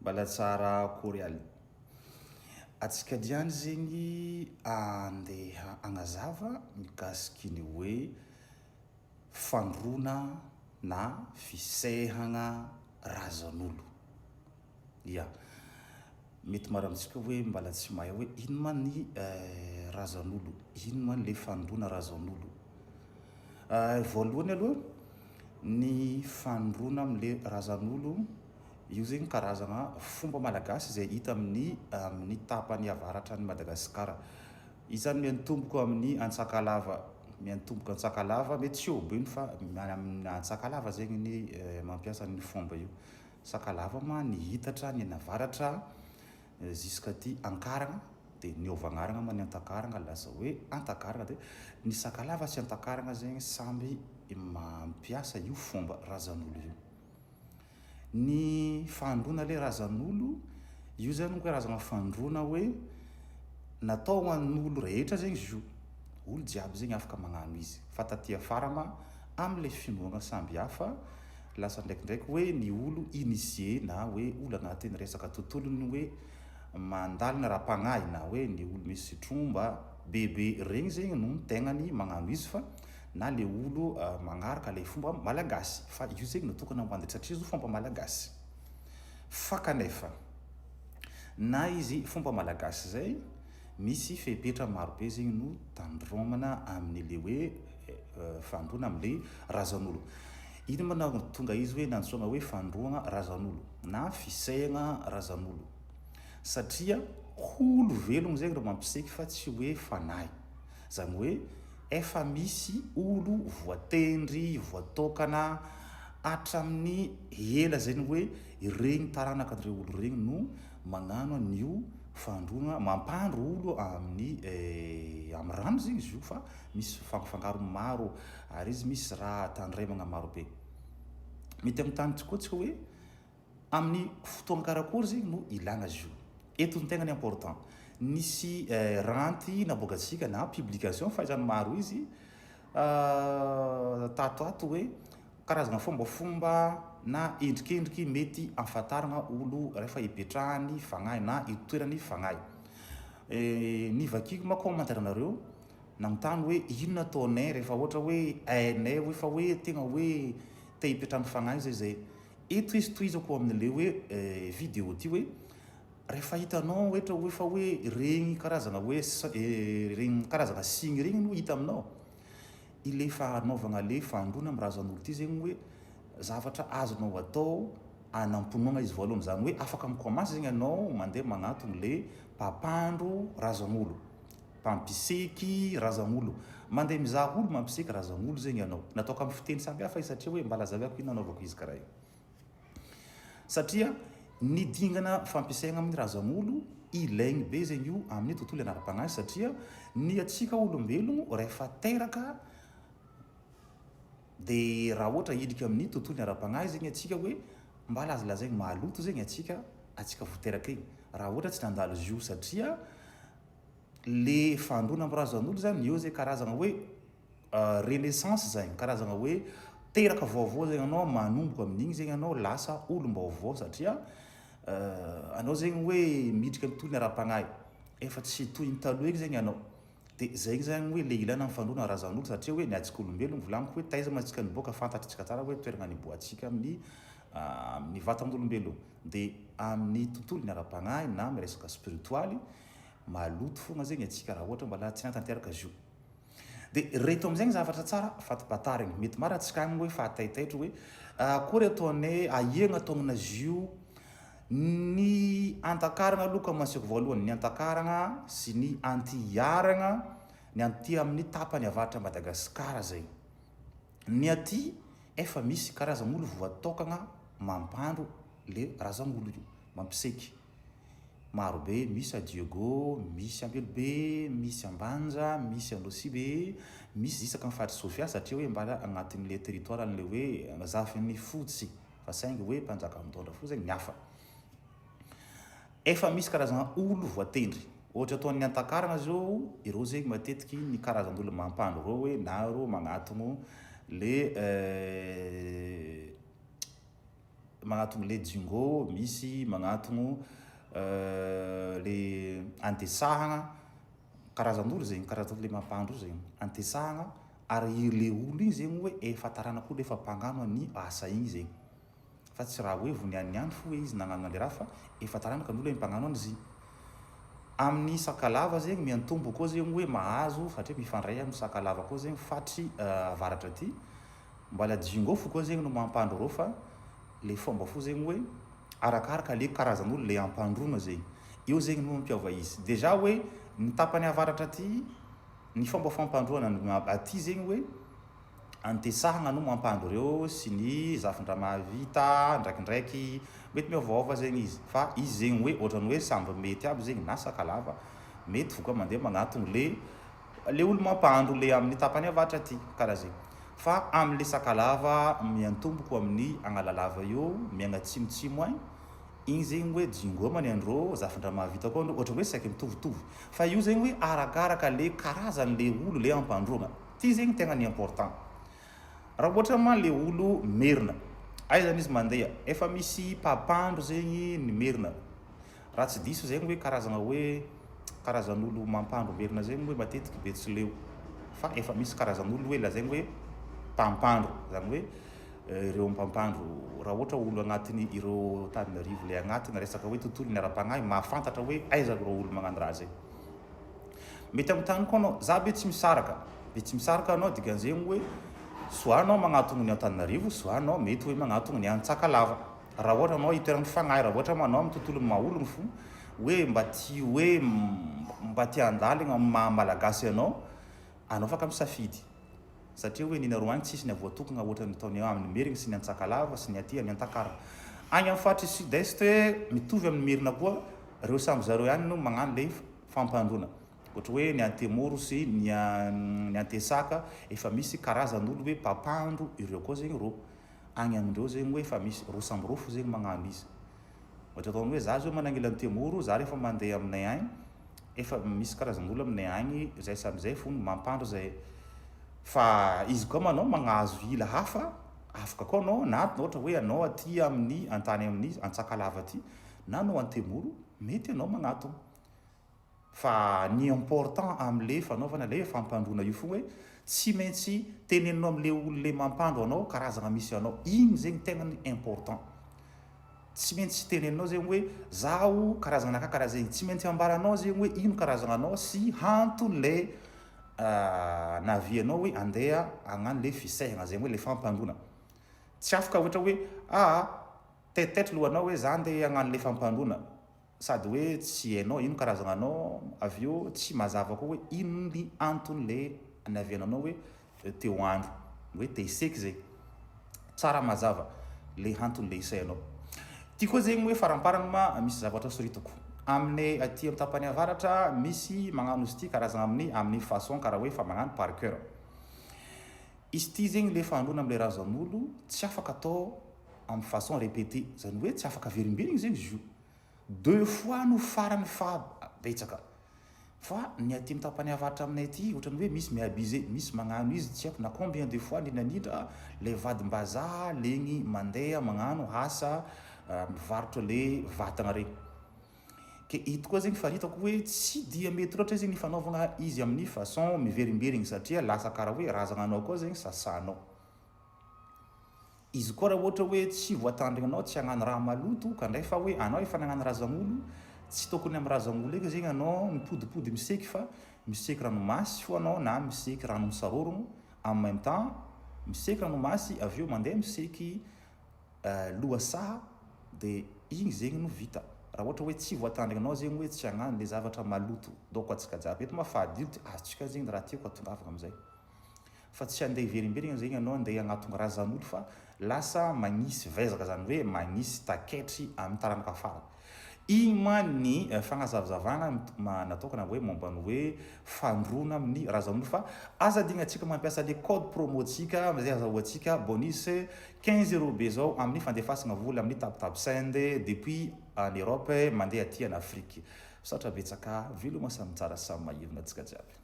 Mbala tsara Koreal. Atsika diany zegny andeha agnazava mikasiky ny hoe fandrona na fisehagna razan'olo. Ya. Mety maramitsika hoe mbala tsy mahay hoe ino ma ny razan'olo, ino ma le fandrona razan'olo. Voalohany aloha ny fandrona amle razan'olo io zegny karazagna fomba malagasy zay hita amin'ny tapany avaratra ny Madagasikara. Izany miantomboka amin'ny Antsakalava, miantomboka Antsakalava mety tsy obe iny fa amin'ny Antsakalava zegny ny mampiasa ny fomba io. Sakalava ma ny hitatra ny avaratra jusqu'aty Ankaragna de niova agnarana ma ny Antakaragna lasa hoe Antakaragna de ny Sakalava sy Antakaragna zegny samby mampiasa io fomba razan'olo io. Ny fandrona le razan'olo io zany karazagna fandrona hoe natao ho an'olo rehetra zegny izy io. Olo jiaby zegny afaka magnano izy. Fa taty afara ma am'le finoana samby hafa lasa ndraikindraiky hoe ny olo initié na hoe olo agnatin'ny resaka tontolony hoe mandalo na rahampagnahy na hoe ny olo misy tromba bebe regny zegny no tegnany magnano izy fa na le olo magnaraka le fomba malagasy. Fa io zegny natokana ho an'ny satria izy fomba malagasy. Fa kanefa na izy fomba malagasy zay misy fepetra marobe zegny no tandromana amin'ny le hoe fandrona am'le razan'olo. Ino ma tonga izy hoe nantsoina hoe fandroana razan'olo na fisehagna razan'olo. Satria olo velogno zegny raha mampiseky fa tsy hoe fanahy. Zany hoe efa misy olo voatendry, voatokana hatramin'ny ela zegny hoe regny taranaka an'ireo olo regny no magnano an'io fandroana, mampandro olo amin'ny rano zegny izy io fa misy fangafangaro maro ary izy misy raha tandremagna maro be. Mety amin'ny tany tsika hoe amin'ny fotoana karakory zegny no ilagna izy io. Eto ny tegna ny important. Nisy ranty naboakatsika na publication fahaizany maro izy tato hoe karazagna fombafomba na endrikendriky mety ahafantarana olo rehefa hipetrahany fagnahy na hitoerany fagnahy. Ny vakiko ma commentaire nareo nagnontany hoe ino nataonay rehefa ohatra hoe ainay hoe fa hoe tegna hoe te hipetrahany fagnahy zay. Eto izy tohizako amin'le hoe vidéo ty hoe rehefa hitanao ohatra hoe fa hoe regny karazagna hoe regny karazagna signe regny no hita aminao. Ile fanaovagna le fandrona amin'ny razan'olo ty zegny hoe zavatra azonao atao anamponoagna izy voalohany. Zany hoe afaka mikomansy zegny anao mandeha magnatony le mpampandro razan'olo, mpampiseky razan'olo, mandeha mizaha olo mampiseky razan'olo zegny anao. Natao amin'ny fiteny samby hafa izy satria hoe mbala zavako ino nanaovako izy karaha io. Satria ny dingana fampiasagna amin'ny razan'olo ilaigny be zegny io amin'ny tontolo anaram-pagnahy satria ny atsika olombelogno rehefa teraka de raha ohatra hidrika amin'ny tontolo anaram-pagnahy zegny atsika hoe mbala azo lazaigny maloto zegny atsika vo teraka igny. Raha ohatra tsy nandalo izy io satria le fandrona amin'ny razan'olo zany eo zay karazagna hoe renaissance zany, karazagna hoe teraka vaovao zegny anao manomboka amin'igny zegny anao lasa olom-baovao satria anao zegny hoe midrika amin'ny tontolo ara-pagnahy efa tsy toy ny taloha eky zegny anao. De zay zany hoe le ilana amin'ny fandrona razan'olo satria hoe ny antsika olombelogno volaniko hoe taiza mantsika niboaka fantatritsika tsara hoe toerana niboatsika amin'ny vatan'olombelogno. De amin'ny tontolo ara-pagnahy na amin'ny resaka spiritualy maloto fogna zegny atsika raha ohatra mbala tsy natanteraka izy io. De reto am'zegny zavatra tsara fatipatarigny mety mara atsika agny hoe fahataitaitro hoe akory ataonay aiagna ataognanazy io. Ny Antakaragna aloha commenceko voalohany, ny Antakaragna sy ny Antiharagna, ny anty amin'ny tapany avaratra Madagasikara zay. Ny aty efa misy karazan'olo voatokagna mampandro le razan'olo io, mampiseky. Marobe, misy a Diego, misy Ambelobe, misy Ambanja, misy Androsibe, misy isaka amin'ny Fary Sofia satria hoe mbala agnatin'le territoire an'le hoe zafin'ny fotsy fa saingy hoe mpanjaka mitondra fo zegny mihafa. Efa misy karazagna olo voatendry. Ohatra ataon'ny Antakaragna zao, ireo zegny matetiky ny karazan'olo mampandro reo hoe na reo magnatogno le magnatogno le jingo, misy magnatogno le antesahagna, karazan'olo zegny, karazan'olo le mampandro zegny antesahagna, ary le olo igny zegny hoe efa tarana koa le efa mpangano ny asa igny zegny, fa tsy raha hoe vonianiany fo hoe izy nagnano le raha fa efa tarana ka n'olo hoe mpangano an'izy. Amin'ny sakalava zegny miantombo koa zegny hoe mahazo satria mifandray amin'ny sakalava koa zegny fatry avaratra aty, mbala jingo fo koa zegny no mampandro reo, fa le fomba fo zegny hoe arakaraka le karazan'olo le ampandrona zegny, io zegny no mampiava izy. Deja hoe ny tapany avaratra aty, ny fomba fampandroana aty zegny hoe antesahagna no mampandro reo sy ny zafindra mahavita ndraikindraiky mety miôvaôva zegny izy, fa izy zegny hoe ohatrany hoe samby mety aby zegny na sakalava mety voka mandeha magnatogno le olo mampandro le amin'ny tapany avaratra aty karaha zegny. Fa amin'le sakalava miantomboko amin'ny agnalalava io miagnatsimotsimo agny, igny zegny hoe jingo maniandro zafindra mahavita koa ohatra hoe saiky mitovitovy, fa io zegny hoe arakaraka le karazan'le olo le ampandrona. Ty zegny tegna ny important. Raha ohatra ma le olo merina, aizany izy mandeha, efa misy mpampandro zegny ny merina, raha tsy diso zegny hoe karazan'olo mampandro merina zegny hoe matetiky Betsileo, fa efa misy karazan'olo hoe lazaigny hoe mpampandro, zany hoe ireo mpampandro. Raha ohatra olo agnatiny ireo Antananarivo le agnatiny resaka hoe tontolo ny ara-pagnahy mahafantatra hoe aiza reo olo magnano raha zegny. Mety amin'ny tany koa anao, za be tsy misaraka anao dikan'zegny hoe soit anao magnatogno ny Antananarivo, soit anao mety hoe magnatogno ny Antsakalava. Raha ohatra anao itoeran'ny fagnahy, raha ohatra ma anao amin'ny tontolo maha-ologno fo hoe mba tia handalina maha malagasy anao afaka misafidy, satria hoe ninaroa agny tsisy ny avoatokana ohatra ny ataony amin'ny Merina sy ny Antsakalava sy ny aty amin'ny Antakara. Agny amin'ny faritry sud-est mitovy amin'ny Merina koa, reo samby zareo ihany no magnano le fampandrona. Ohatra hoe ny Antemoro sy ny Antesaka efa misy karazan'olo hoe mpampandro ireo koa zegny reo. Agny amindreo zegny hoe efa misy reo samby reo fo zegny magnano izy. Ohatra ataony hoe za zao managnila Antemoro, za rehefa mandeha aminay agny efa misy karazan'olo aminay agny zay sambyzay fo mampandro zay. Fa izy koa manao magnazo ila hafa, afaka koa anao na ohatra hoe anao aty amin'ny antany amin'ny Antsakalava aty na anao Antemoro, mety anao magnatogno. Fa ny important am'le fanaovana le fampandrona io fo hoe tsy maintsy teneninao am'le olo le mampandro anao karazana misy anao, igny zegny tegna ny important. Tsy maintsy teneninao zegny hoe zaho karazana karaha zegny, tsy maintsy ambaranao zegny hoe ino karazana anao sy hanto le navianao hoe andeha agnano le fisehagna zegny hoe le fampandrona. Tsy afaka ohatra hoe tetitry lohanao hoe za andeha agnano le fampandrona sady hoe tsy hainao ino karazana anao, avy eo tsy mazava koa hoe ino ny antony le naviananao hoe teo andro, hoe te hiseky zegny, tsara mazava le antony le isainao. Ty koa zegny hoe faramparana misy zavatra soritako amin'ny aty amin'ny tapany avaratra, misy magnano izy ty karazana amin'ny façon karaha hoe fa magnano par cœur. Izy ty zegny le fandrona am'le razan'olo tsy afaka atao amin'ny façon répété, zany hoe tsy afaka verimberigny zegny izy io. 2 fois no farany betsaka. Fa ny aty amin'ny tapany avaratra aminay aty ohatrany hoe misy miabusé, misy magnano izy tsy haiko na combien de fois indrindra le vadimbazaha legny mandeha magnano asa mivarotra le vatagna regny. Ke ito koa zegny faritako hoe tsy dia mety loatra zegny ny fanaovana izy amin'ny façon miverimberigny satria lasa karaha hoe razananao koa zegny sasanao. Izy koa raha ohatra hoe tsy voatandrinanao tsy hagnano raha maloto ka ndray fa hoe anao efa nagnano razan'olo, tsy tokony amin'ny razan'olo eky zegny anao mipodipody miseky, fa miseky ranomasy fo anao na miseky rano misarorogno en même temps, miseky ranomasy avy eo mandeha miseky lohasaha, de igny zegny no vita. Raha ohatra hoe tsy voatandrinanao zegny hoe tsy hagnano le zavatra maloto, donc atsika jiaby eto mahafahadilo azontsika zegny raha tiako atongavana am'zay. Fa tsy andeha iverimberigna zegny anao andeha agnatogno razan'olo fa lasa magnisy vezaka, zany hoe magnisy taketry amin'ny taranaka afara. Igny ma ny fagnazavazavana natokana hoe momba ny hoe fandrona amin'ny razan'olo, fa aza dignatsika mampiasa le code promotsika am'zay azahoantsika bonus 15 € be zao amin'ny fandefasagna vola amin'ny TapTap Send depuis en Europe mandeha aty en Afrique. Satra betsaka veloma samy tsara samy maivina antsika jiaby.